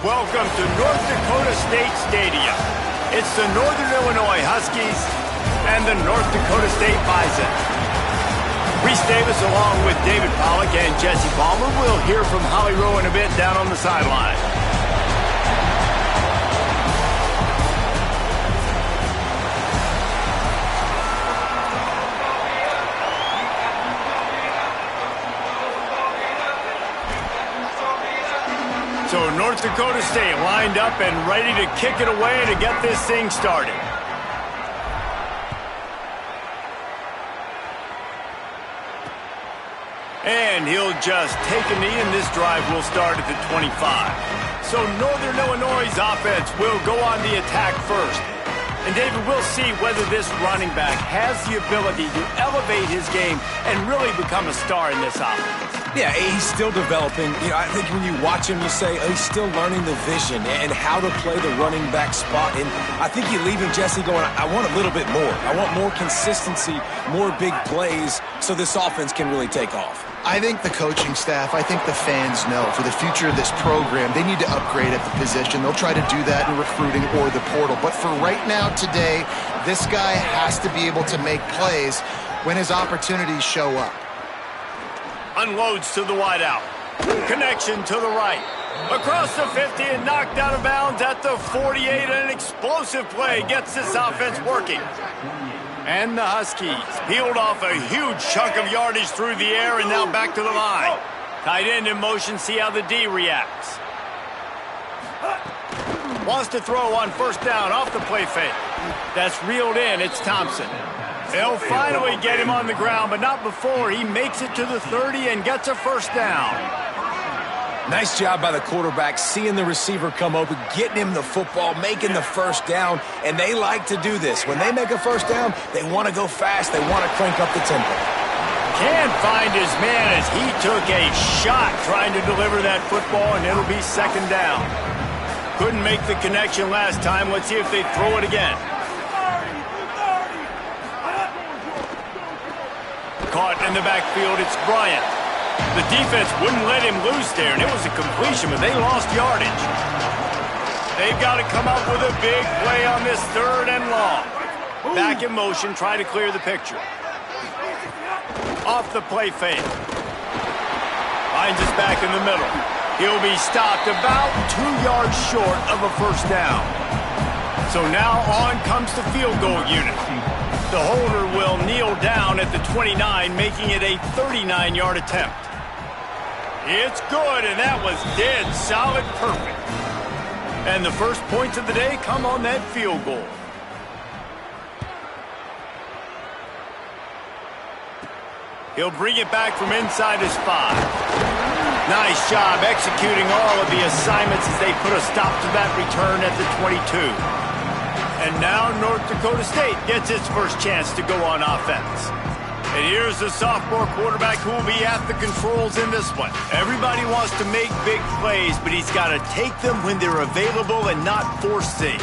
welcome to North Dakota State Stadium. It's the Northern Illinois Huskies and the North Dakota State Bison. Reese Davis along with David Pollack and Jesse Palmer. We'll hear from Holly Rowe in a bit down on the sideline. So North Dakota State lined up and ready to kick it away to get this thing started. And he'll just take a knee, and this drive will start at the 25. So Northern Illinois' offense will go on the attack first. And David, we'll see whether this running back has the ability to elevate his game and really become a star in this offense. Yeah, he's still developing. I think when you watch him, you say, oh, he's still learning the vision and how to play the running back spot. And I think you leave him, Jesse, going, I want a little bit more. I want more consistency, more big plays so this offense can really take off. I think the coaching staff, I think the fans know for the future of this program, they need to upgrade at the position. They'll try to do that in recruiting or the portal. But for right now, today, this guy has to be able to make plays when his opportunities show up. Unloads to the wideout. Connection to the right. Across the 50 and knocked out of bounds at the 48. An explosive play gets this offense working. And the Huskies peeled off a huge chunk of yardage through the air and now back to the line. Tight end in motion, see how the D reacts. Wants to throw on first down off the play fake. That's reeled in, it's Thompson. They'll finally get him on the ground, but not before he makes it to the 30 and gets a first down. Nice job by the quarterback, seeing the receiver come open, getting him the football, making the first down, and they like to do this. When they make a first down, they want to go fast. They want to crank up the tempo. Can't find his man as he took a shot trying to deliver that football, and it'll be second down. Couldn't make the connection last time. Let's see if they throw it again. Caught in the backfield, it's Bryant. The defense wouldn't let him loose there, and it was a completion, but they lost yardage. They've got to come up with a big play on this third and long. Back in motion, try to clear the picture. Off the play fake. Finds us back in the middle. He'll be stopped about 2 yards short of a first down. So now on comes the field goal unit. The holder will kneel down at the 29, making it a 39-yard attempt. It's good, and that was dead solid perfect. And the first points of the day come on that field goal. He'll bring it back from inside his 5. Nice job executing all of the assignments as they put a stop to that return at the 22. And now North Dakota State gets its first chance to go on offense. And here's the sophomore quarterback who will be at the controls in this one. Everybody wants to make big plays, but he's got to take them when they're available and not force things.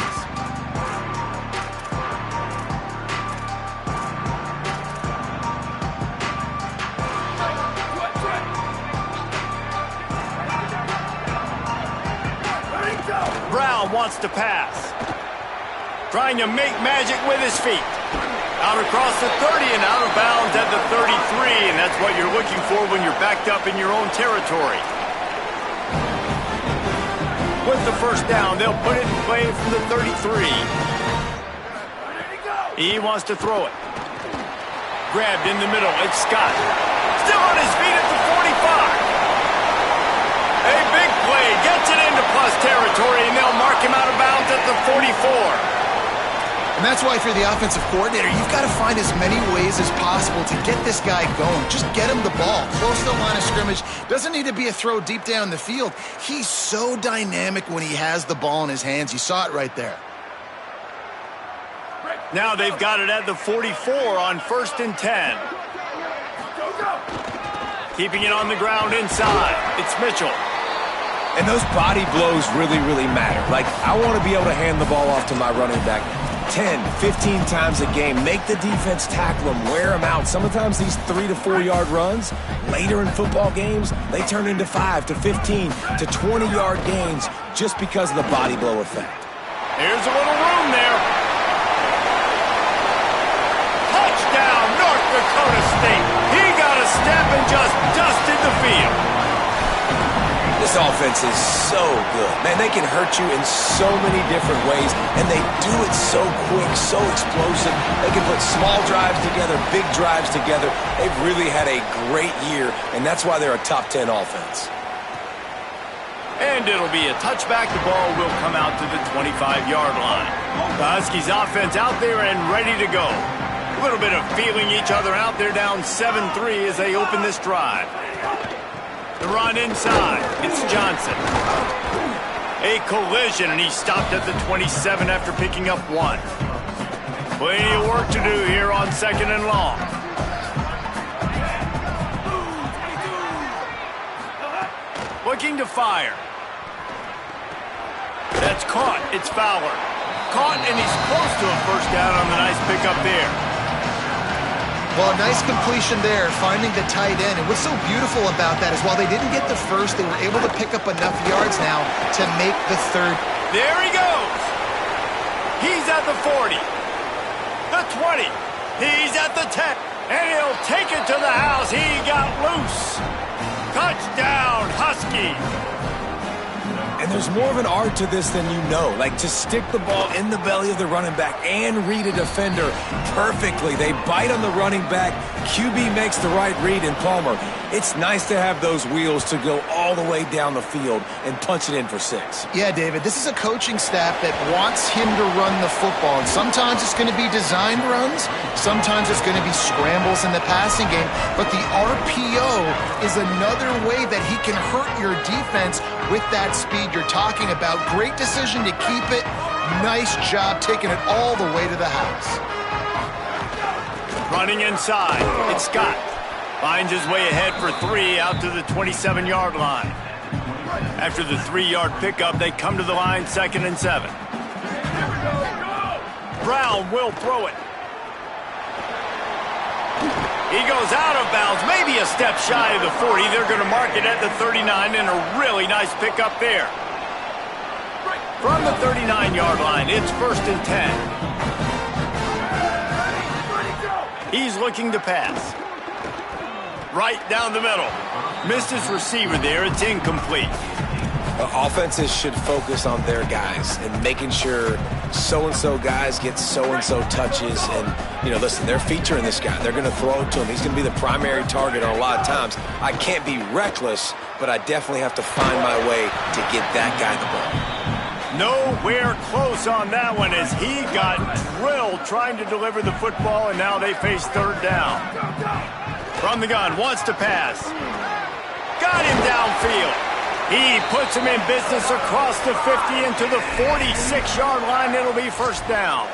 Brown wants to pass. Trying to make magic with his feet. Out across the 30 and out of bounds at the 33, and that's what you're looking for when you're backed up in your own territory. With the first down, they'll put it in play from the 33. He wants to throw it. Grabbed in the middle, it's Scott. Still on his feet at the 45. A big play, gets it into plus territory, and they'll mark him out of bounds at the 44. And that's why if you're the offensive coordinator, you've got to find as many ways as possible to get this guy going. Just get him the ball. Close to the line of scrimmage. Doesn't need to be a throw deep down the field. He's so dynamic when he has the ball in his hands. You saw it right there. Now they've got it at the 44 on 1st and 10. Keeping it on the ground inside. It's Mitchell. And those body blows really, really matter. Like, I want to be able to hand the ball off to my running back. 10, 15 times a game. Make the defense tackle them, wear them out. Sometimes these 3 to 4 yard runs, later in football games, they turn into 5 to 15 to 20 yard gains just because of the body blow effect. Here's a little room there. Touchdown, North Dakota State. He got a step and just dusted the field. This offense is so good. Man, they can hurt you in so many different ways, and they do it so quick, so explosive. They can put small drives together, big drives together. They've really had a great year, and that's why they're a top 10 offense. And it'll be a touchback. The ball will come out to the 25-yard line. The Huskies offense out there and ready to go. A little bit of feeling each other out. They're down 7-3 as they open this drive. The run inside. It's Johnson. A collision, and he stopped at the 27 after picking up 1. Plenty of work to do here on 2nd and long. Looking to fire. That's caught. It's Fowler. Caught, and he's close to a first down on the nice pickup there. Well, a nice completion there, finding the tight end. And what's so beautiful about that is while they didn't get the first, they were able to pick up enough yards now to make the third. There he goes. He's at the 40. The 20. He's at the 10. And he'll take it to the house. He got loose. Touchdown, Husky. And there's more of an art to this than you know. Like, to stick the ball in the belly of the running back and read a defender perfectly. They bite on the running back. QB makes the right read in Palmer. It's nice to have those wheels to go all the way down the field and punch it in for 6. Yeah, David, this is a coaching staff that wants him to run the football. And sometimes it's going to be designed runs. Sometimes it's going to be scrambles in the passing game. But the RPO is another way that he can hurt your defense with that speed you're talking about. Great decision to keep it. Nice job taking it all the way to the house. Running inside, it's Scott. Finds his way ahead for 3 out to the 27-yard line. After the 3-yard pickup, they come to the line 2nd and 7. Brown will throw it. He goes out of bounds, maybe a step shy of the 40. They're going to mark it at the 39, and a really nice pickup there. From the 39-yard line, it's 1st and 10. He's looking to pass. Right down the middle. Missed his receiver there. It's incomplete. Offenses should focus on their guys and making sure so-and-so guys get so-and-so touches. And, you know, listen, they're featuring this guy. They're going to throw it to him. He's going to be the primary target on a lot of times. I can't be reckless, but I definitely have to find my way to get that guy the ball. Nowhere close on that one as he got drilled trying to deliver the football, and now they face 3rd down. From the gun, wants to pass. Got him downfield. He puts him in business across the 50 into the 46-yard line. It'll be 1st down.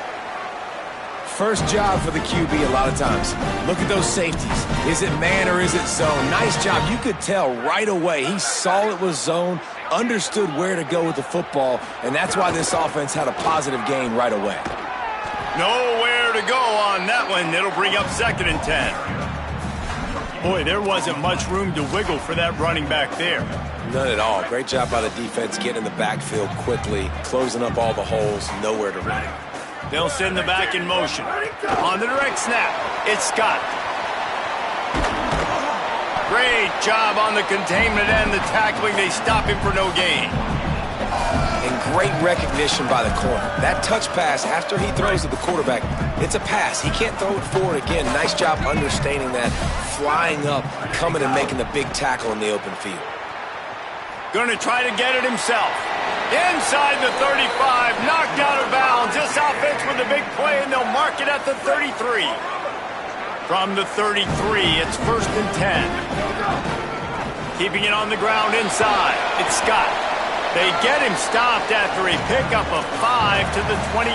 First job for the QB a lot of times. Look at those safeties. Is it man or is it zone? Nice job. You could tell right away. He saw it was zone, understood where to go with the football, and that's why this offense had a positive gain right away. Nowhere to go on that one. It'll bring up 2nd and 10. Boy, there wasn't much room to wiggle for that running back there. None at all. Great job by the defense getting in the backfield quickly, closing up all the holes, nowhere to run. They'll send the back in motion. On the direct snap, it's Scott. Great job on the containment and the tackling. They stop him for no gain. And great recognition by the corner. That touch pass after he throws to the quarterback, it's a pass. He can't throw it forward again. Nice job understanding that, flying up, coming and making the big tackle in the open field. Going to try to get it himself. Inside the 35, knocked out of bounds. This offense with a big play, and they'll mark it at the 33. From the 33, it's 1st and 10. Keeping it on the ground inside, it's Scott. They get him stopped after a pickup of 5 to the 28.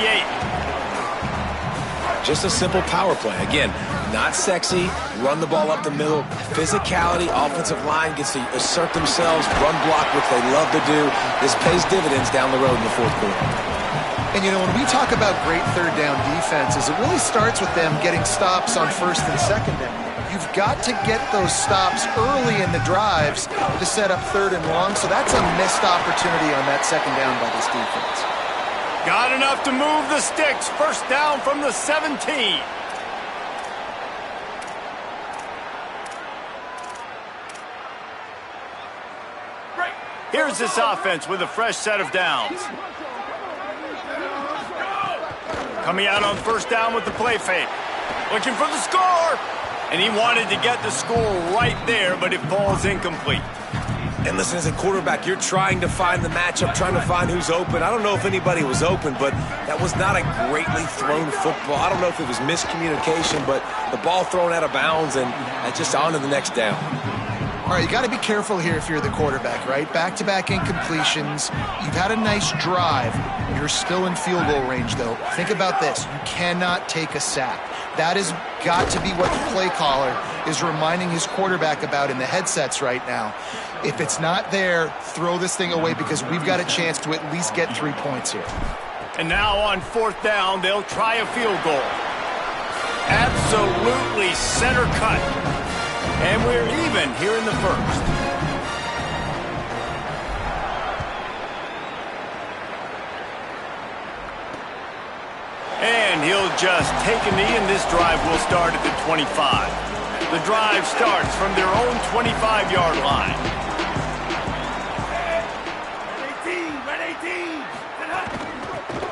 Just a simple power play. Again, not sexy, run the ball up the middle, physicality, offensive line gets to assert themselves, run block, which they love to do. This pays dividends down the road in the 4th quarter. And, when we talk about great third down defenses, it really starts with them getting stops on first and second down. You've got to get those stops early in the drives to set up third and long, so that's a missed opportunity on that second down by this defense. Got enough to move the sticks. First down from the 17. Here's this offense with a fresh set of downs. Coming out on first down with the play fake. Looking for the score. And he wanted to get the score right there, but it falls incomplete. And listen, as a quarterback, you're trying to find the matchup, trying to find who's open. I don't know if anybody was open, but that was not a greatly thrown football. I don't know if it was miscommunication, but the ball thrown out of bounds and just on to the next down. All right, you got to be careful here if you're the quarterback, right? Back-to-back incompletions. You've had a nice drive. You're still in field goal range, though. Think about this. You cannot take a sack. That has got to be what the play caller is reminding his quarterback about in the headsets right now. If it's not there, throw this thing away because we've got a chance to at least get 3 points here. And now on fourth down, they'll try a field goal. Absolutely center cut. And we're even here in the first. And he'll just take a knee, and this drive will start at the 25. The drive starts from their own 25-yard line.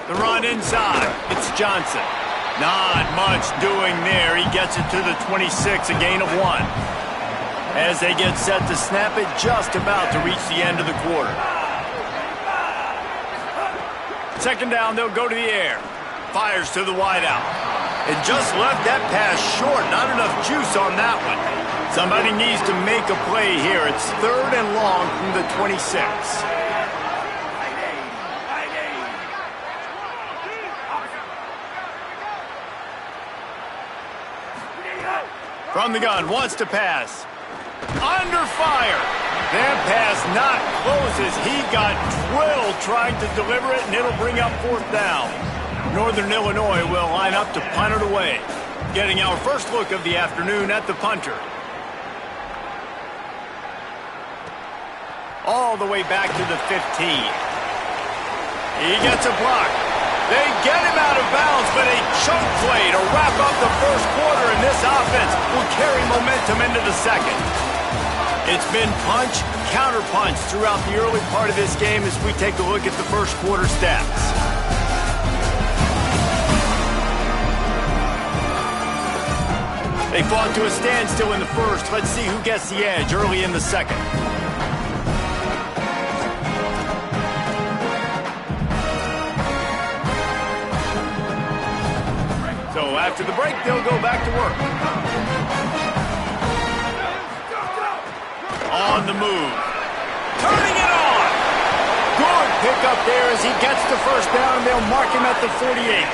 The run inside. It's Johnson. Not much doing there. He gets it to the 26, a gain of 1. As they get set to snap it, just about to reach the end of the quarter. Second down, they'll go to the air. Fires to the wideout. And just left that pass short. Not enough juice on that one. Somebody needs to make a play here. It's third and long from the 26. From the gun, wants to pass. Under fire. That pass not closes. He got drilled trying to deliver it, and it'll bring up fourth down. Northern Illinois will line up to punt it away. Getting our first look of the afternoon at the punter. All the way back to the 15. He gets a block. They get him out of bounds, but a chunk play to wrap up the first quarter, and this offense will carry momentum into the second. It's been punch, counter-punch throughout the early part of this game as we take a look at the first quarter stats. They fought to a standstill in the first. Let's see who gets the edge early in the second. So after the break, they'll go back to work. On the move. Turning it on. Good pickup there as he gets the first down. They'll mark him at the 48.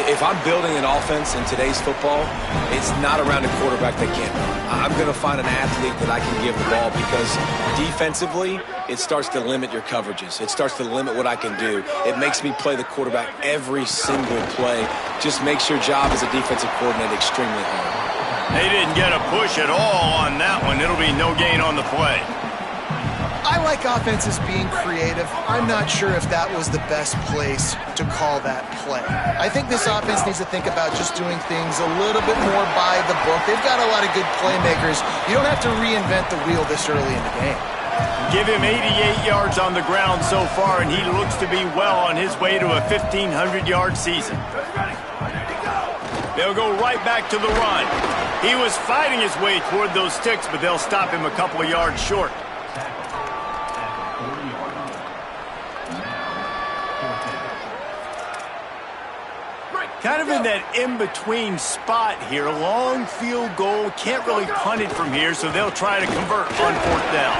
If I'm building an offense in today's football, it's not around a quarterback that can't run. I'm going to find an athlete that I can give the ball because defensively, it starts to limit your coverages. It starts to limit what I can do. It makes me play the quarterback every single play. Just makes your job as a defensive coordinator extremely hard. They didn't get a push at all on that one. It'll be no gain on the play. I like offenses being creative. I'm not sure if that was the best place to call that play. I think this offense needs to think about just doing things a little bit more by the book. They've got a lot of good playmakers. You don't have to reinvent the wheel this early in the game. Give him 88 yards on the ground so far, and he looks to be well on his way to a 1,500-yard season. They'll go right back to the run. He was fighting his way toward those sticks, but they'll stop him a couple of yards short. Kind of in that in-between spot here. Long field goal. Can't really punt it from here, so they'll try to convert on fourth down.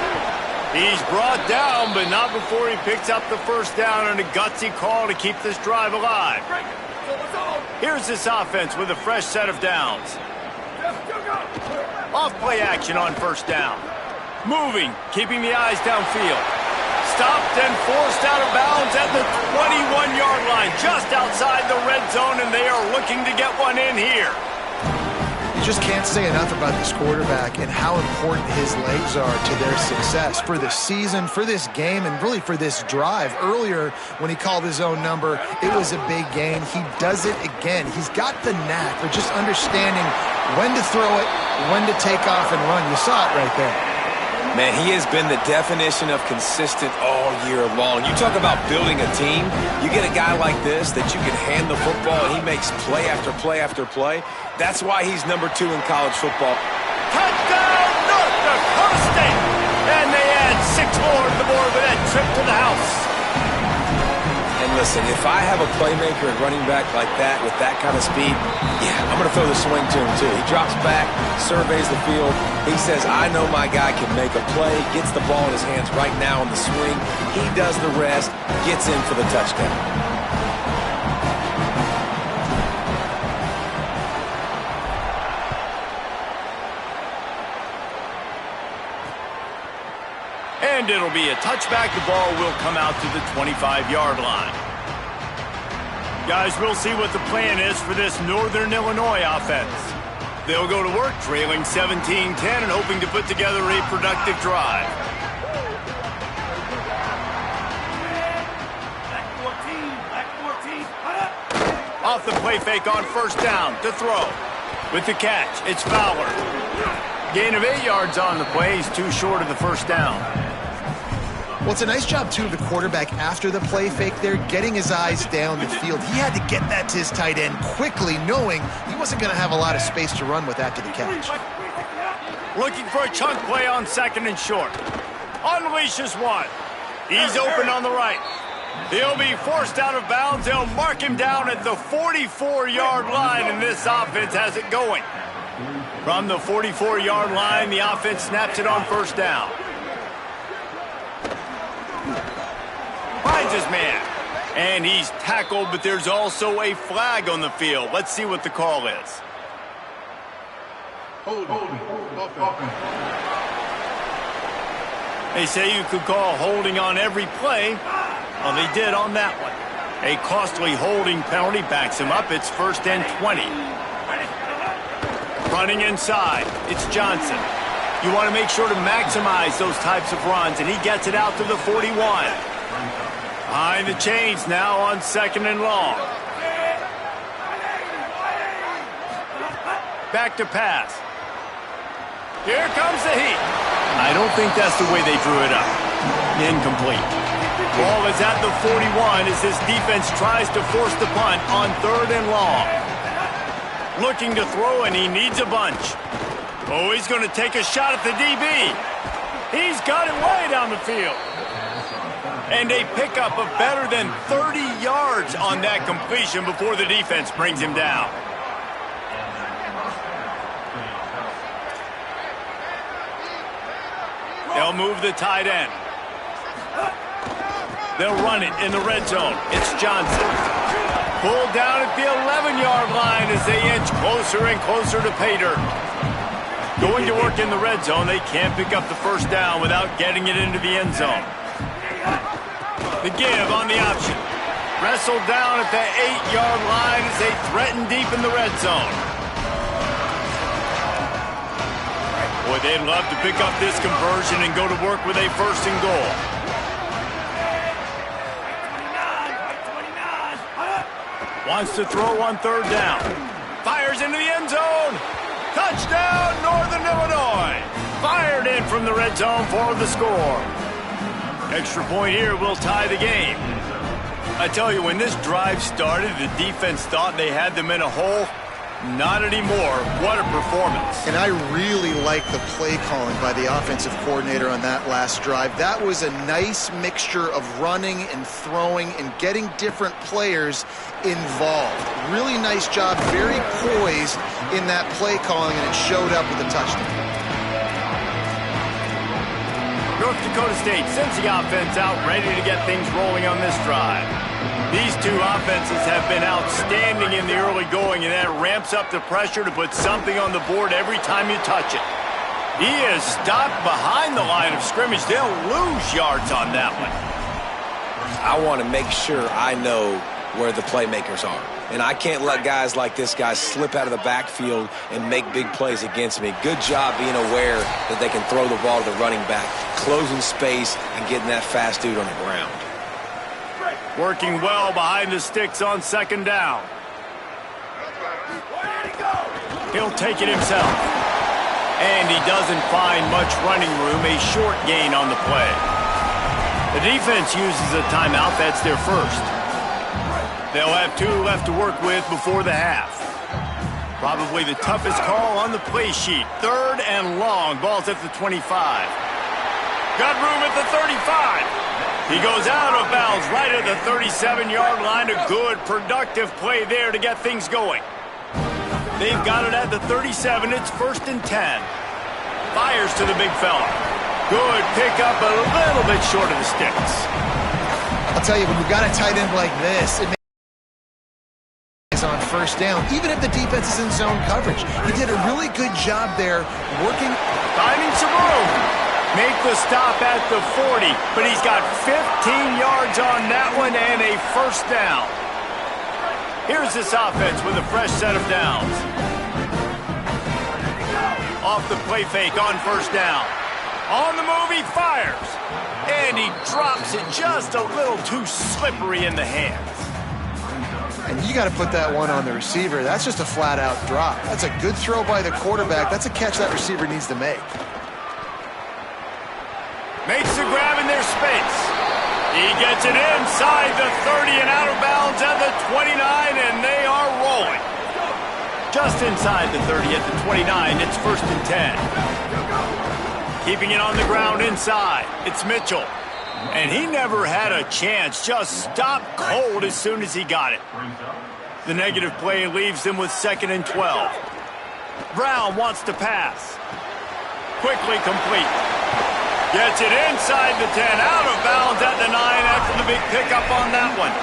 He's brought down, but not before he picks up the first down on a gutsy call to keep this drive alive. Here's this offense with a fresh set of downs. Off play action on first down. Moving, keeping the eyes downfield. stopped and forced out of bounds at the 21-yard line, just outside the red zone, and they are looking to get one in here. You just can't say enough about this quarterback and how important his legs are to their success for the season, for this game, and really for this drive. Earlier, when he called his own number, it was a big gain. He does it again. He's got the knack for just understanding when to throw it, when to take off and run. You saw it right there. Man, he has been the definition of consistent all year long. You talk about building a team. You get a guy like this that you can hand the football and he makes play after play after play. That's why he's number 2 in college football. Touchdown, North Dakota State! And they add 6 more to the board with that trip to the house. And listen, if I have a playmaker and running back like that with that kind of speed, yeah, I'm going to throw the swing to him too. He drops back, surveys the field. He says, I know my guy can make a play, gets the ball in his hands right now on the swing. He does the rest, gets in for the touchdown. And it'll be a touchback. The ball will come out to the 25-yard line. Guys, we'll see what the plan is for this Northern Illinois offense. They'll go to work trailing 17-10 and hoping to put together a productive drive. Off the play fake on first down to throw. With the catch, it's Fowler. Gain of 8 yards on the play. He's too short of the first down. Well, it's a nice job, too, of the quarterback after the play fake there, getting his eyes down the field. He had to get that to his tight end quickly, knowing he wasn't going to have a lot of space to run with after the catch. Looking for a chunk play on second and short. Unleashes one. He's open on the right. He'll be forced out of bounds. They'll mark him down at the 44-yard line, and this offense has it going. From the 44-yard line, the offense snaps it on first down. Finds his man. And he's tackled, but there's also a flag on the field. Let's see what the call is. They say you could call holding on every play. Well, they did on that one. A costly holding penalty backs him up. It's 1st and 20. Running inside, it's Johnson. You want to make sure to maximize those types of runs, and he gets it out to the 41. Behind the chains now on second and long. Back to pass. Here comes the heat. I don't think that's the way they drew it up. Incomplete. Ball is at the 41 as this defense tries to force the punt on 3rd and long. Looking to throw, and he needs a bunch. Oh, he's going to take a shot at the DB. He's got it way down the field. And a pickup of better than 30 yards on that completion before the defense brings him down. They'll move the tight end. They'll run it in the red zone. It's Johnson. Pulled down at the 11-yard line as they inch closer and closer to pay dirt. Going to work in the red zone. They can't pick up the first down without getting it into the end zone. The give on the option. Wrestled down at the 8-yard line as they threaten deep in the red zone. Boy, they'd love to pick up this conversion and go to work with a 1st and goal. Wants to throw on 3rd down. Fires into the end zone. Touchdown, Northern Illinois. Fired in from the red zone for the score. Extra point here will tie the game. I tell you, when this drive started, the defense thought they had them in a hole. Not anymore. What a performance. And I really like the play calling by the offensive coordinator on that last drive. That was a nice mixture of running and throwing and getting different players involved. Really nice job, very poised in that play calling, and it showed up with a touchdown. North Dakota State sends the offense out, ready to get things rolling on this drive. These two offenses have been outstanding in the early going, and that ramps up the pressure to put something on the board every time you touch it. He is stopped behind the line of scrimmage. They'll lose yards on that one. I want to make sure I know where the playmakers are. And I can't let guys like this guy slip out of the backfield and make big plays against me. Good job being aware that they can throw the ball to the running back, closing space, and getting that fast dude on the ground. Working well behind the sticks on second down. He'll take it himself. And he doesn't find much running room, a short gain on the play. The defense uses a timeout. That's their first. They'll have 2 left to work with before the half. Probably the toughest call on the play sheet. 3rd and long. Ball's at the 25. Got room at the 35. He goes out of bounds right at the 37-yard line. A good, productive play there to get things going. They've got it at the 37. It's 1st and 10. Fires to the big fella. Good pickup, a little bit short of the sticks. I'll tell you, when you've got a tight end like this, it makes on first down, even if the defense is in zone coverage. He did a really good job there working. Finding some room. Make the stop at the 40, but he's got 15 yards on that one and a first down. Here's this offense with a fresh set of downs. Off the play fake on first down. On the move, he fires. And he drops it just a little too slippery in the hands. And you got to put that one on the receiver. That's just a flat-out drop. That's a good throw by the quarterback. That's a catch that receiver needs to make. Makes the grab in their space. He gets it inside the 30 and out of bounds at the 29, and they are rolling. Just inside the 30 at the 29, it's 1st and 10. Keeping it on the ground inside, it's Mitchell. And he never had a chance, just stopped cold as soon as he got it. The negative play leaves them with 2nd and 12. Brown wants to pass. Quickly complete. Gets it inside the 10, out of bounds at the 9 after the big pickup on that one.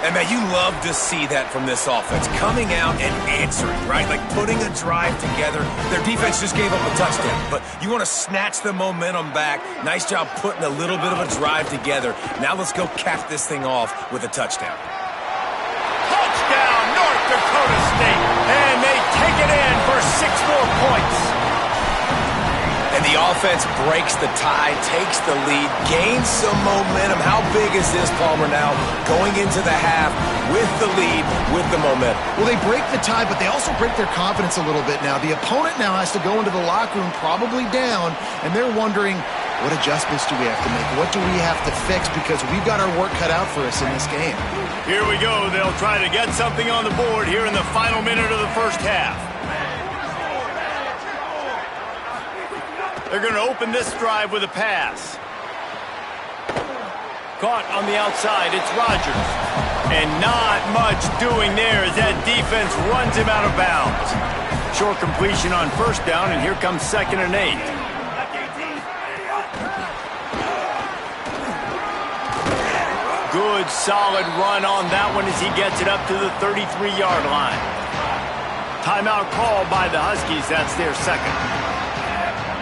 And, man, you love to see that from this offense, coming out and answering, right? Like putting a drive together. Their defense just gave up a touchdown, but you want to snatch the momentum back. Nice job putting a little bit of a drive together. Now let's go cap this thing off with a touchdown. Touchdown, North Dakota State, and they take it in for 6 more points. And the offense breaks the tie, takes the lead, gains some momentum. How big is this, Palmer, now going into the half with the lead, with the momentum? Well, they break the tie, but they also break their confidence a little bit now. The opponent now has to go into the locker room probably down, and they're wondering, what adjustments do we have to make? What do we have to fix? Because we've got our work cut out for us in this game. Here we go. They'll try to get something on the board here in the final minute of the first half. They're going to open this drive with a pass. Caught on the outside, it's Rodgers. And not much doing there as that defense runs him out of bounds. Short completion on first down, and here comes 2nd and 8. Good, solid run on that one as he gets it up to the 33-yard line. Timeout called by the Huskies, that's their 2nd.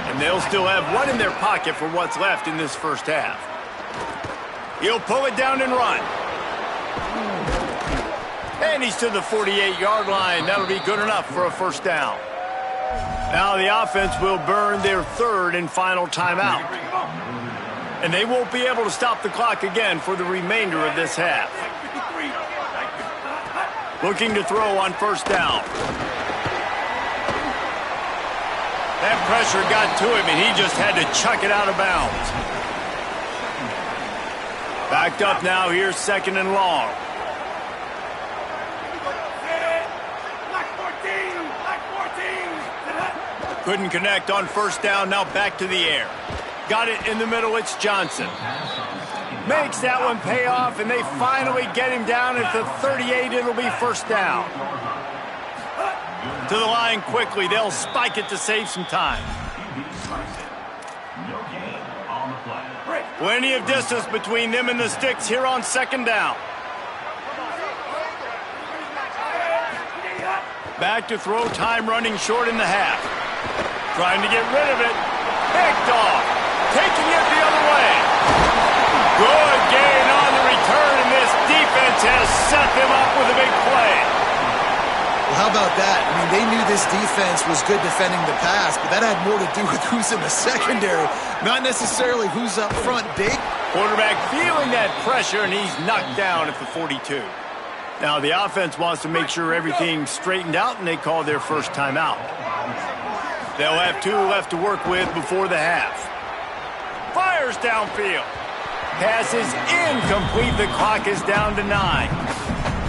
And they'll still have one in their pocket for what's left in this first half. He'll pull it down and run. And he's to the 48-yard line. That'll be good enough for a first down. Now the offense will burn their 3rd and final timeout. And they won't be able to stop the clock again for the remainder of this half. Looking to throw on first down. That pressure got to him, and he just had to chuck it out of bounds. Backed up now, here's 2nd and long. Couldn't connect on first down, now back to the air. Got it in the middle, it's Johnson. Makes that one pay off, and they finally get him down at the 38. It'll be first down. To the line quickly. They'll spike it to save some time. Plenty of distance between them and the sticks here on 2nd down. Back to throw, time running short in the half. Trying to get rid of it. Picked off. Taking it the other way. Good gain defense has set them up with a big play. Well, how about that? I mean, they knew this defense was good defending the pass, but that had more to do with who's in the secondary, not necessarily who's up front. Big Quarterback feeling that pressure, and he's knocked down at the 42. Now, the offense wants to make sure everything's straightened out, and they call their first timeout. They'll have 2 left to work with before the half. Fires downfield. Pass is incomplete. The clock is down to 9.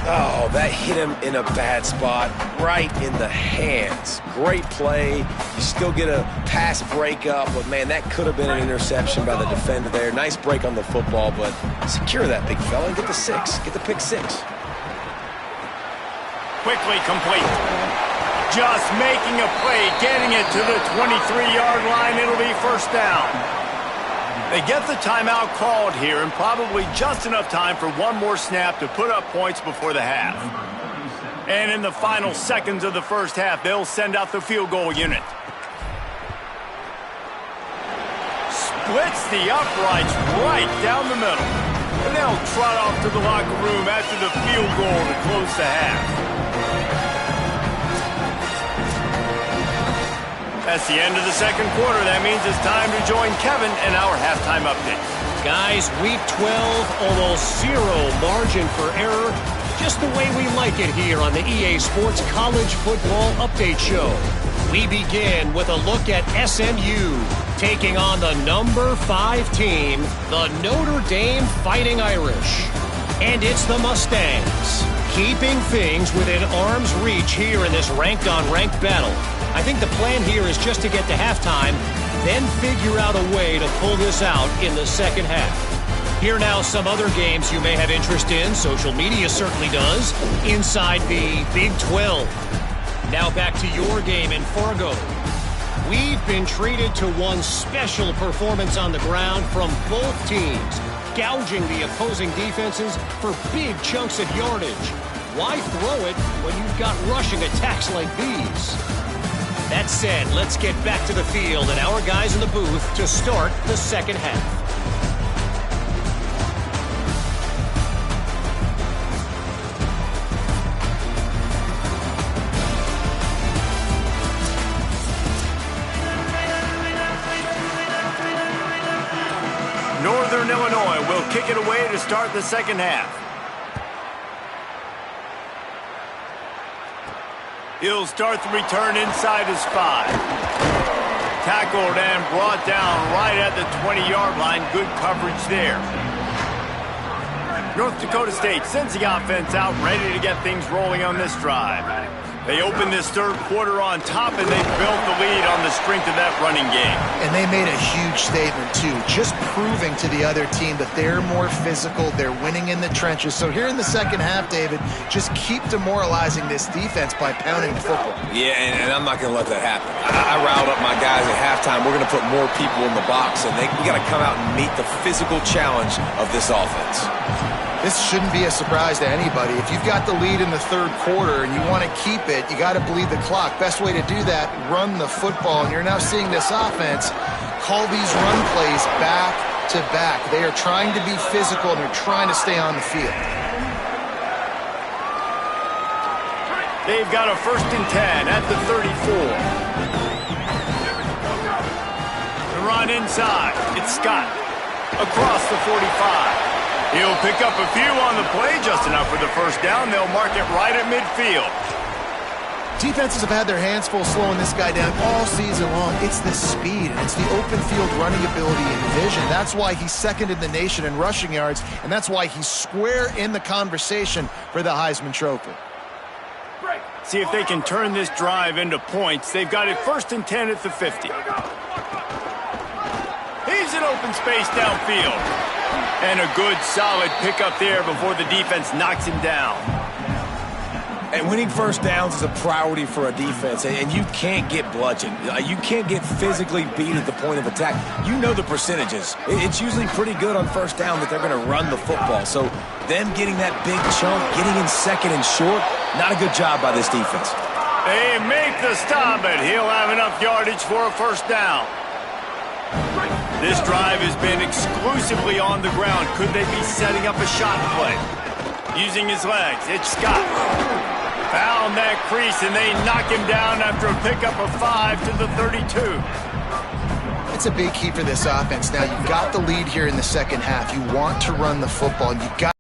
Oh, that hit him in a bad spot, right in the hands. Great play. You still get a pass breakup, but, man, that could have been an interception by the defender there. Nice break on the football, but secure that big fella and get the 6. Get the pick 6. Quickly complete. Just making a play, getting it to the 23-yard line. It'll be first down. They get the timeout called here, and probably just enough time for one more snap to put up points before the half. And in the final seconds of the first half, they'll send out the field goal unit. Splits the uprights right down the middle. And they'll trot off to the locker room after the field goal to close the half. That's the end of the second quarter. That means it's time to join Kevin in our halftime update. Guys, week 12, almost 0 margin for error. Just the way we like it here on the EA Sports College Football Update Show. We begin with a look at SMU taking on the number 5 team, the Notre Dame Fighting Irish. And it's the Mustangs, keeping things within arm's reach here in this ranked-on-ranked battle. I think the plan here is just to get to halftime, then figure out a way to pull this out in the second half. Here now some other games you may have interest in. Social media certainly does. Inside the Big 12. Now back to your game in Fargo. We've been treated to one special performance on the ground from both teams, gouging the opposing defenses for big chunks of yardage. Why throw it when you've got rushing attacks like these? That said, let's get back to the field and our guys in the booth to start the second half. Northern Illinois will kick it away to start the second half. He'll start the return inside his 5. Tackled and brought down right at the 20-yard line. Good coverage there. North Dakota State sends the offense out, ready to get things rolling on this drive. They open this third quarter on top, and they built the lead on the strength of that running game. And they made a huge statement, too, just proving to the other team that they're more physical, they're winning in the trenches. So here in the second half, David, just keep demoralizing this defense by pounding the football. Yeah, and I'm not going to let that happen. I riled up my guys at halftime. We're going to put more people in the box, and we got to come out and meet the physical challenge of this offense. This shouldn't be a surprise to anybody. If you've got the lead in the third quarter and you want to keep it, you got to bleed the clock. Best way to do that, run the football. And you're now seeing this offense call these run plays back to back. They are trying to be physical, and they're trying to stay on the field. They've got a 1st and 10 at the 34. The run inside. It's Scott across the 45. He'll pick up a few on the play, just enough for the first down. They'll mark it right at midfield. Defenses have had their hands full slowing this guy down all season long. It's the speed, and it's the open field running ability and vision. That's why he's second in the nation in rushing yards, and that's why he's square in the conversation for the Heisman Trophy. See if they can turn this drive into points. They've got it 1st and 10 at the 50. He's in open space downfield. And a good, solid pickup there before the defense knocks him down. And winning first downs is a priority for a defense, and you can't get bludgeoned. You can't get physically beat at the point of attack. You know the percentages. It's usually pretty good on first down that they're going to run the football. So them getting that big chunk, getting in second and short, not a good job by this defense. They make the stop, but he'll have enough yardage for a first down. This drive has been exclusively on the ground. Could they be setting up a shot play? Using his legs, it's Scott. Found that crease, and they knock him down after a pickup of 5 to the 32. It's a big key for this offense. Now, you've got the lead here in the second half. You want to run the football. You've got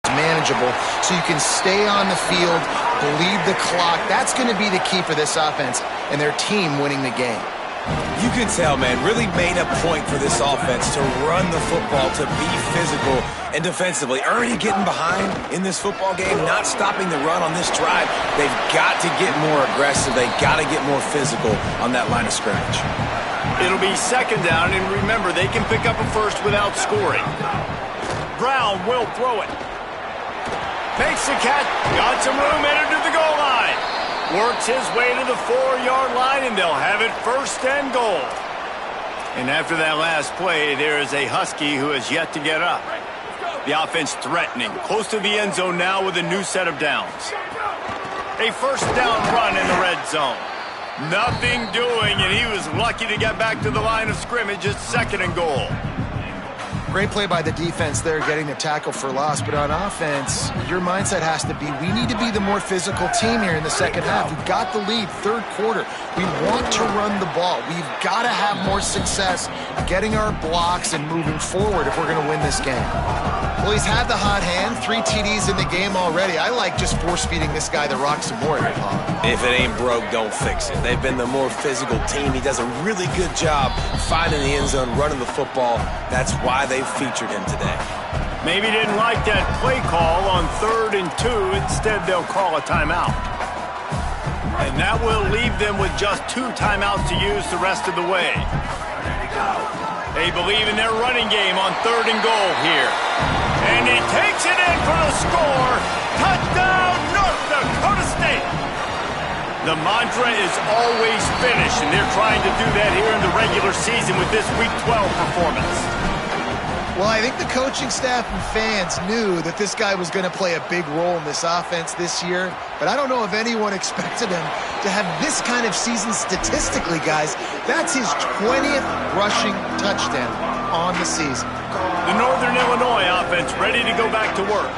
manageable so you can stay on the field, bleed the clock. That's going to be the key for this offense and their team winning the game. You can tell, man, really made a point for this offense to run the football, to be physical and defensively. Already getting behind in this football game, not stopping the run on this drive. They've got to get more aggressive. They've got to get more physical on that line of scrimmage. It'll be second down, and remember, they can pick up a first without scoring. Brown will throw it. Makes the catch, got some room, entered to the goal line. Works his way to the 4-yard line, and they'll have it first and goal. And after that last play, there is a Husky who has yet to get up. The offense threatening, close to the end zone now with a new set of downs. A first down run in the red zone. Nothing doing, and he was lucky to get back to the line of scrimmage. It's second and goal. Great play by the defense there, getting the tackle for loss. But on offense, your mindset has to be, we need to be the more physical team here in the second half. We've got the lead, third quarter. We want to run the ball. We've got to have more success getting our blocks and moving forward if we're going to win this game. Well, he's had the hot hand, 3 TDs in the game already. I like just force-feeding this guy the rock some more here, Paul. If it ain't broke, don't fix it. They've been the more physical team. He does a really good job finding the end zone, running the football. That's why they featured him today. Maybe didn't like that play call on 3rd and 2. Instead, they'll call a timeout. And that will leave them with just 2 timeouts to use the rest of the way. They believe in their running game on 3rd and goal here. And he takes it in for the score. Touchdown, North Dakota State. The mantra is always finish, and they're trying to do that here in the regular season with this Week 12 performance. Well, I think the coaching staff and fans knew that this guy was going to play a big role in this offense this year, but I don't know if anyone expected him to have this kind of season statistically, guys. That's his 20th rushing touchdown on the season. The Northern Illinois offense ready to go back to work.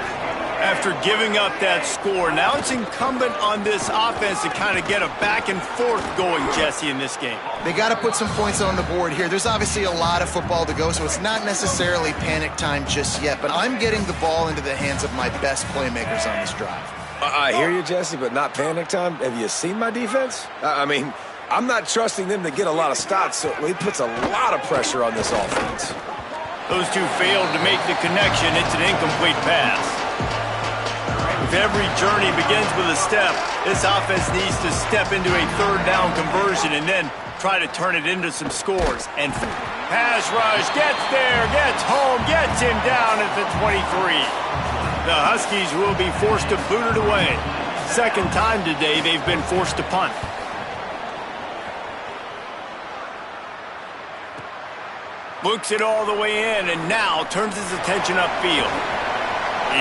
After giving up that score, now it's incumbent on this offense to kind of get a back and forth going, Jesse, in this game. They got to put some points on the board here. There's obviously a lot of football to go, so it's not necessarily panic time just yet, but I'm getting the ball into the hands of my best playmakers on this drive. I hear you, Jesse, but not panic time. Have you seen my defense? I mean, I'm not trusting them to get a lot of stops, so it puts a lot of pressure on this offense. Those two failed to make the connection. It's an incomplete pass. If every journey begins with a step, this offense needs to step into a 3rd down conversion and then try to turn it into some scores. And pass rush gets there, gets home, gets him down at the 23. The Huskies will be forced to boot it away. Second time today they've been forced to punt. Looks it all the way in and now turns his attention upfield.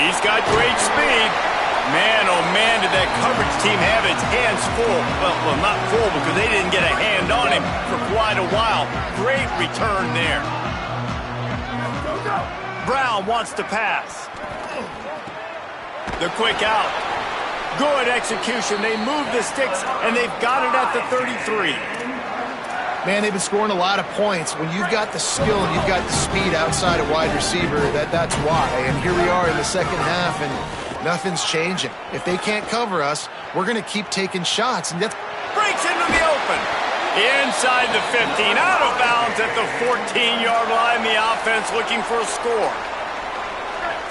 He's got great speed. Man, oh man, did that coverage team have its hands full. Well, not full because they didn't get a hand on him for quite a while. Great return there. Brown wants to pass. The quick out. Good execution. They move the sticks, and they've got it at the 33. Man, they've been scoring a lot of points. When you've got the skill and you've got the speed outside of wide receiver, that's why. And here we are in the second half, and nothing's changing. If they can't cover us, we're going to keep taking shots. And that's breaks into the open. Inside the 15, out of bounds at the 14-yard line. The offense looking for a score.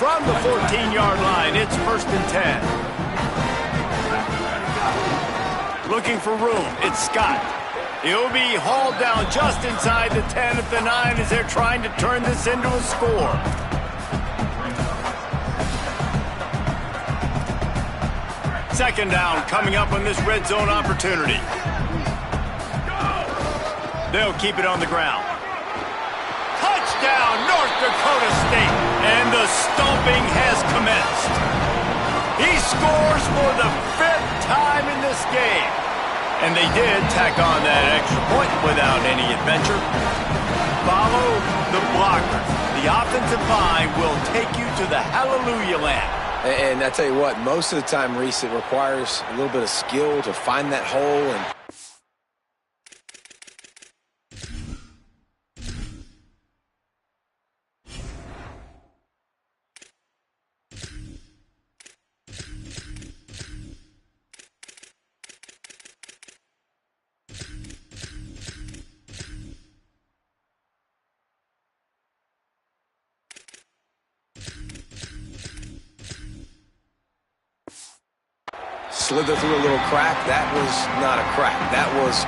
From the 14-yard line, it's 1st and 10. Looking for room, it's Scott. He'll be hauled down just inside the 10 at the 9 as they're trying to turn this into a score. Second down coming up on this red zone opportunity. They'll keep it on the ground. Touchdown, North Dakota State. And the stomping has commenced. He scores for the 5th time in this game. And they did tack on that extra point without any adventure. Follow the blockers. The the offensive line will take you to the hallelujah land. And I tell you what, most of the time, Reese, it requires a little bit of skill to find that hole and slither through a little crack. That was not a crack. That was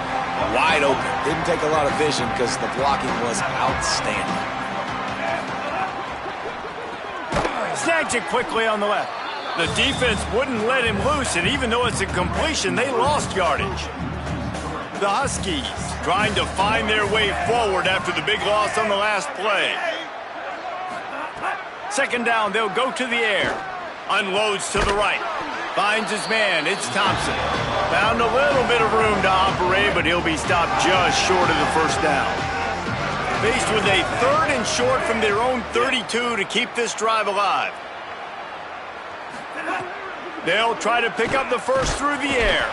wide open. Didn't take a lot of vision because the blocking was outstanding. Snags it quickly on the left. The defense wouldn't let him loose, and even though it's a completion, they lost yardage. The Huskies trying to find their way forward after the big loss on the last play. Second down, they'll go to the air. Unloads to the right. Finds his man. It's Thompson. Found a little bit of room to operate, but he'll be stopped just short of the first down. Faced with a third and short from their own 32 to keep this drive alive. They'll try to pick up the first through the air.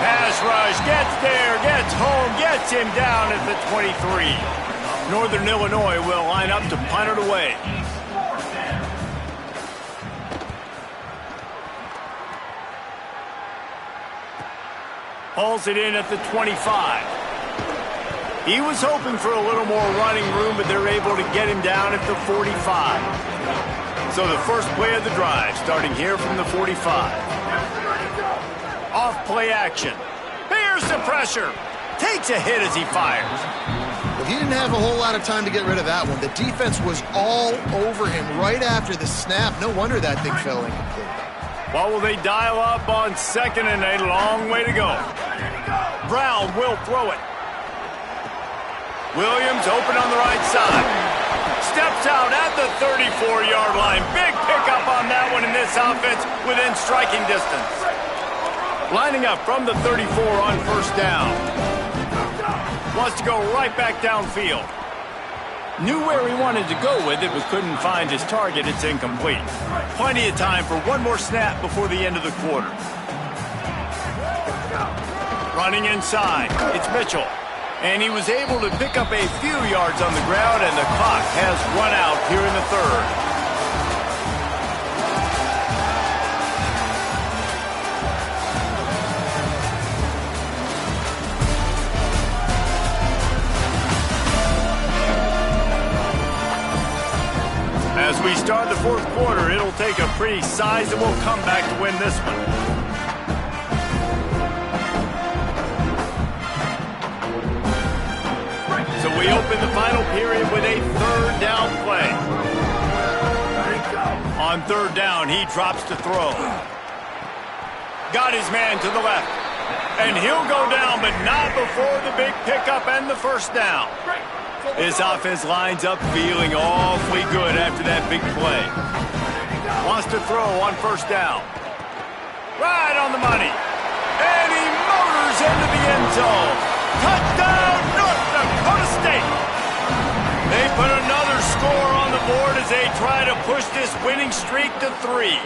Pass rush, gets there, gets home, gets him down at the 23. Northern Illinois will line up to punt it away. Hauls it in at the 25. He was hoping for a little more running room, but they're able to get him down at the 45. So the first play of the drive, starting here from the 45. Off play action. Here's the pressure. Takes a hit as he fires. Well, he didn't have a whole lot of time to get rid of that one. The defense was all over him right after the snap. No wonder that thing fell incomplete. What will they dial up on second and a long way to go? Brown will throw it. Williams open on the right side. Steps out at the 34-yard line. Big pickup on that one in this offense within striking distance. Lining up from the 34 on first down. Wants to go right back downfield. Knew where he wanted to go with it, but couldn't find his target. It's incomplete. Plenty of time for one more snap before the end of the quarter. Running inside, it's Mitchell. And he was able to pick up a few yards on the ground, and the clock has run out here in the third. As we start the fourth quarter, it'll take a pretty sizable comeback to win this one. So we open the final period with a third down play. On third down, he drops to throw. Got his man to the left. And he'll go down, but not before the big pickup and the first down. This offense lines up feeling awfully good after that big play. Wants to throw on first down. Right on the money. And he motors into the end zone. Touchdown, North Dakota State. They put another score on the board as they try to push this winning streak to 3.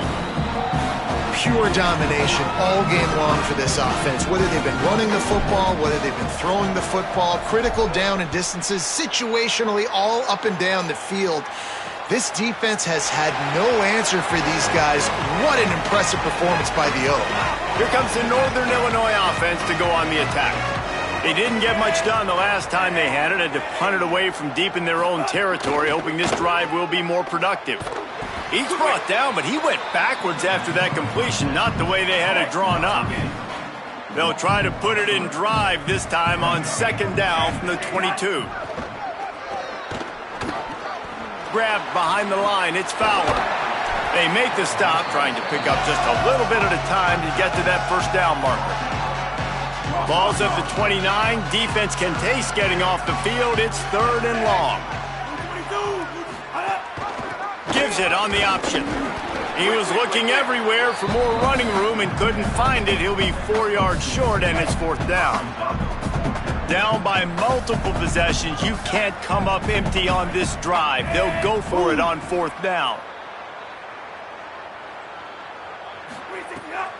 Pure domination all game long for this offense. Whether they've been running the football, whether they've been throwing the football, critical down and distances, situationally all up and down the field. This defense has had no answer for these guys. What an impressive performance by the O. Here comes the Northern Illinois offense to go on the attack. They didn't get much done the last time they had it. Had to punt it away from deep in their own territory, hoping this drive will be more productive. He's brought down, but he went backwards after that completion, not the way they had it drawn up. They'll try to put it in drive this time on second down from the 22. Grabbed behind the line, it's Fowler. They make the stop, trying to pick up just a little bit at a time to get to that first down marker. Ball's at the 29. Defense can taste getting off the field. It's third and long. Gives it on the option. He was looking everywhere for more running room and couldn't find it. He'll be 4 yards short, and it's fourth down. down by multiple possessions. You can't come up empty on this drive. They'll go for it on 4th down.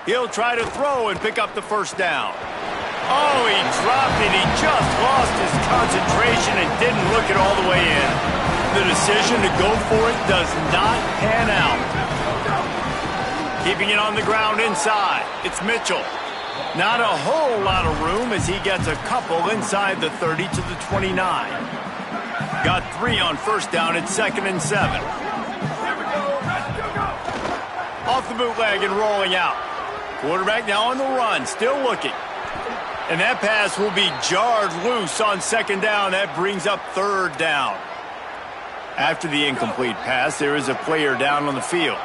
He'll try to throw and pick up the 1st down. Oh, he dropped it. He just lost his concentration and didn't look it all the way in. The decision to go for it does not pan out. Keeping it on the ground inside. It's Mitchell. Not a whole lot of room as he gets a couple inside the 30 to the 29. Got 3 on 1st down. It's 2nd and 7. Off the bootleg and rolling out. Quarterback now on the run, still looking. And that pass will be jarred loose on 2nd down. That brings up 3rd down. After the incomplete pass, there is a player down on the field.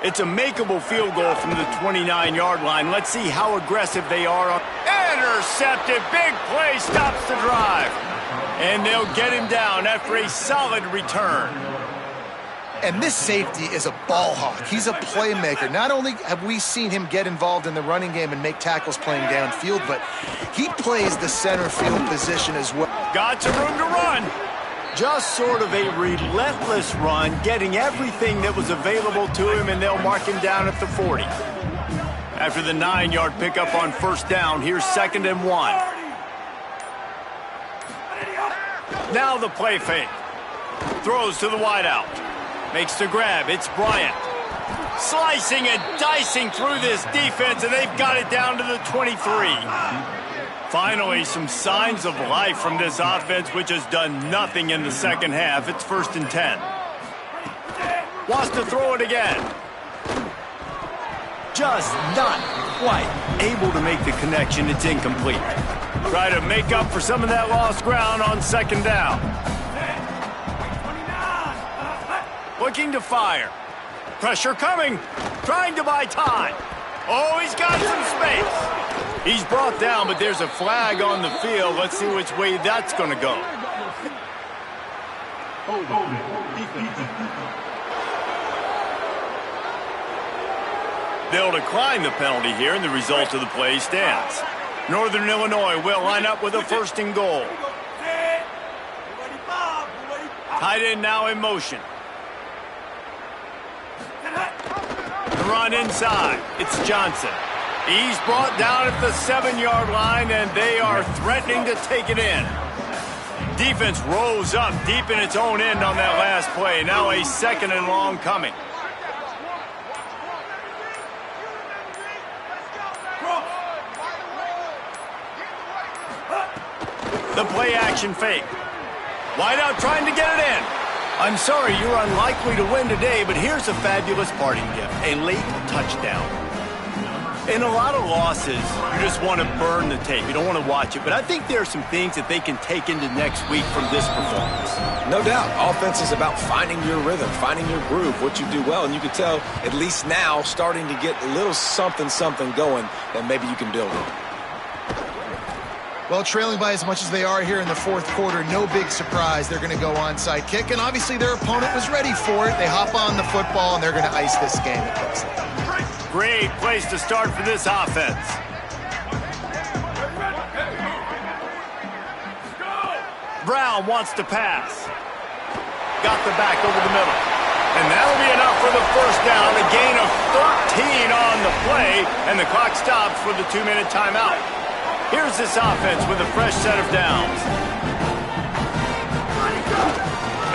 It's a makeable field goal from the 29-yard line. Let's see how aggressive they are. Intercepted. Big play stops the drive. And they'll get him down after a solid return. And this safety is a ball hawk. He's a playmaker. Not only have we seen him get involved in the running game and make tackles playing downfield, but he plays the center field position as well. Got some room to run. Just sort of a relentless run, getting everything that was available to him, and they'll mark him down at the 40. After the 9-yard pickup on 1st down, here's 2nd and 1. Now the play fake. Throws to the wideout. Makes the grab. It's Bryant. Slicing and dicing through this defense, and they've got it down to the 23. Finally, some signs of life from this offense, which has done nothing in the 2nd half. It's 1st and 10. Wants to throw it again. Just not quite able to make the connection. It's incomplete. Try to make up for some of that lost ground on 2nd down. Looking to fire. Pressure coming. Trying to buy time. Oh, he's got some space. He's brought down, but there's a flag on the field. Let's see which way that's going to go. They'll decline the penalty here, and the result of the play stands. Northern Illinois will line up with a 1st and goal. Tight end now in motion. The run inside. It's Johnson. He's brought down at the 7-yard line, and they are threatening to take it in. Defense rose up deep in its own end on that last play. Now a 2nd and long coming. The play action fake. Wide out trying to get it in. I'm sorry, you're unlikely to win today, but here's a fabulous parting gift. A late touchdown. In a lot of losses, you just want to burn the tape. You don't want to watch it. But I think there are some things that they can take into next week from this performance. No doubt. Offense is about finding your rhythm, finding your groove, what you do well. And you can tell, at least now, starting to get a little something going that maybe you can build on. Well, trailing by as much as they are here in the 4th quarter, no big surprise. They're going to go onside kick, and obviously their opponent was ready for it. They hop on the football, and they're going to ice this game, it looks like. Great place to start for this offense. Brown wants to pass. Got the back over the middle. And that'll be enough for the 1st down. A gain of 13 on the play, and the clock stops for the 2-minute timeout. Here's this offense with a fresh set of downs.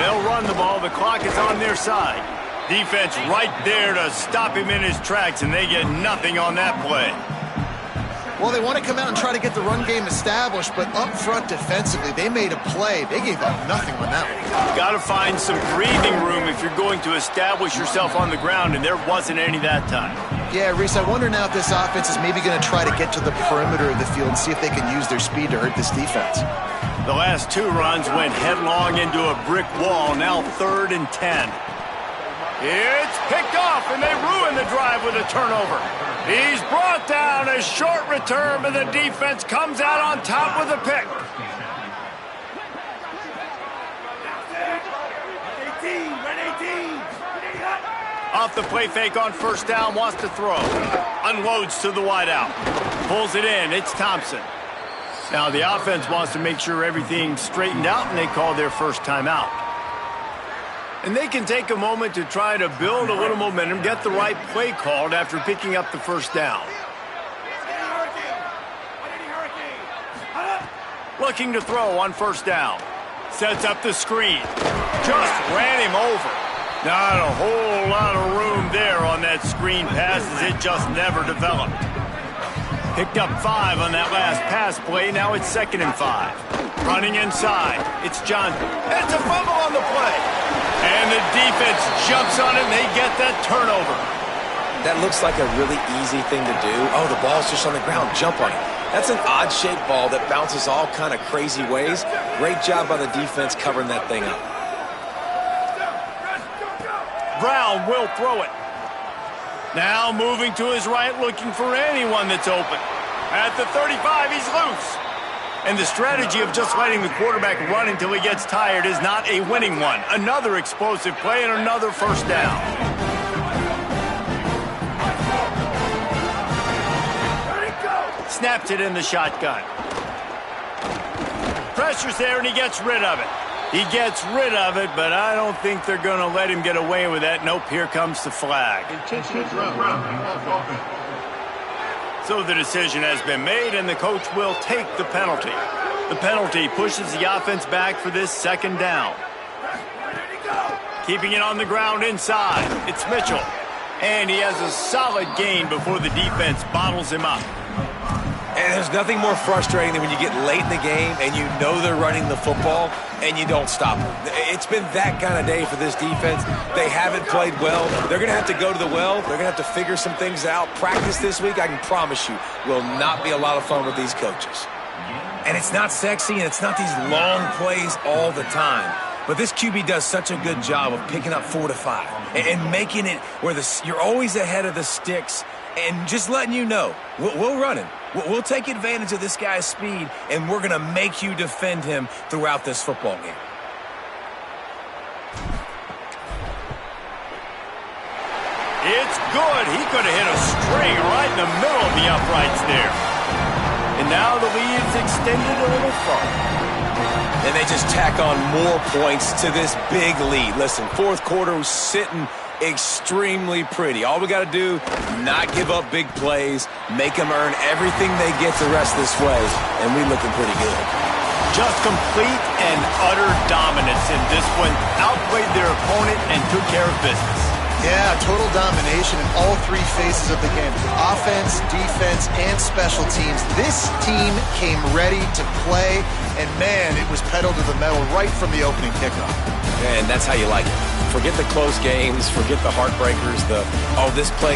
They'll run the ball. The clock is on their side. Defense right there to stop him in his tracks, and they get nothing on that play. Well, they want to come out and try to get the run game established, but up front defensively, they made a play. They gave up nothing on that one. Got to find some breathing room if you're going to establish yourself on the ground, and there wasn't any that time. Yeah, Reese, I wonder now if this offense is maybe going to try to get to the perimeter of the field and see if they can use their speed to hurt this defense. The last 2 runs went headlong into a brick wall. Now 3rd and 10. It's picked off, and they ruin the drive with a turnover. He's brought down. A short return, but the defense comes out on top with a pick. Off the play fake on 1st down, wants to throw. Unloads to the wideout. Pulls it in. It's Thompson. Now the offense wants to make sure everything's straightened out, and they call their first timeout. And they can take a moment to try to build a little momentum, get the right play called after picking up the first down. Looking to throw on first down. Sets up the screen. Just ran him over. Not a whole lot of room there on that screen pass as it just never developed. Picked up 5 on that last pass play. Now it's 2nd and 5. Running inside. It's John. It's a fumble on the play. And the defense jumps on it, and they get that turnover. That looks like a really easy thing to do. Oh, the ball's just on the ground. Jump on it. That's an odd-shaped ball that bounces all kind of crazy ways. Great job by the defense covering that thing up. Brown will throw it. Now moving to his right, looking for anyone that's open. At the 35, he's loose. And the strategy of just letting the quarterback run until he gets tired is not a winning one. Another explosive play and another first down. Snaps it in the shotgun. Pressure's there, and he gets rid of it. He gets rid of it, but I don't think they're going to let him get away with that. Nope, here comes the flag. So the decision has been made, and the coach will take the penalty. The penalty pushes the offense back for this 2nd down. Keeping it on the ground inside. It's Mitchell. And he has a solid gain before the defense bottles him up. And there's nothing more frustrating than when you get late in the game and you know they're running the football and you don't stop them. It's been that kind of day for this defense. They haven't played well. They're going to have to go to the well. They're going to have to figure some things out. Practice this week, I can promise you, will not be a lot of fun with these coaches. And it's not sexy, and it's not these long plays all the time. But this QB does such a good job of picking up 4 to 5 and making it where you're always ahead of the sticks and just letting you know, we'll run him. We'll take advantage of this guy's speed, and we're going to make you defend him throughout this football game. It's good. He could have hit a string right in the middle of the uprights there. And now the lead's extended a little further. And they just tack on more points to this big lead. Listen, 4th quarter was sitting extremely pretty. All we got to do, not give up big plays, make them earn everything they get the rest of this way, and we're looking pretty good. Just complete and utter dominance in this one. Outplayed their opponent and took care of business. Yeah, total domination in all 3 phases of the game. Offense, defense, and special teams. This team came ready to play, and man, it was pedal to the metal right from the opening kickoff. And that's how you like it. Forget the close games, forget the heartbreakers, this play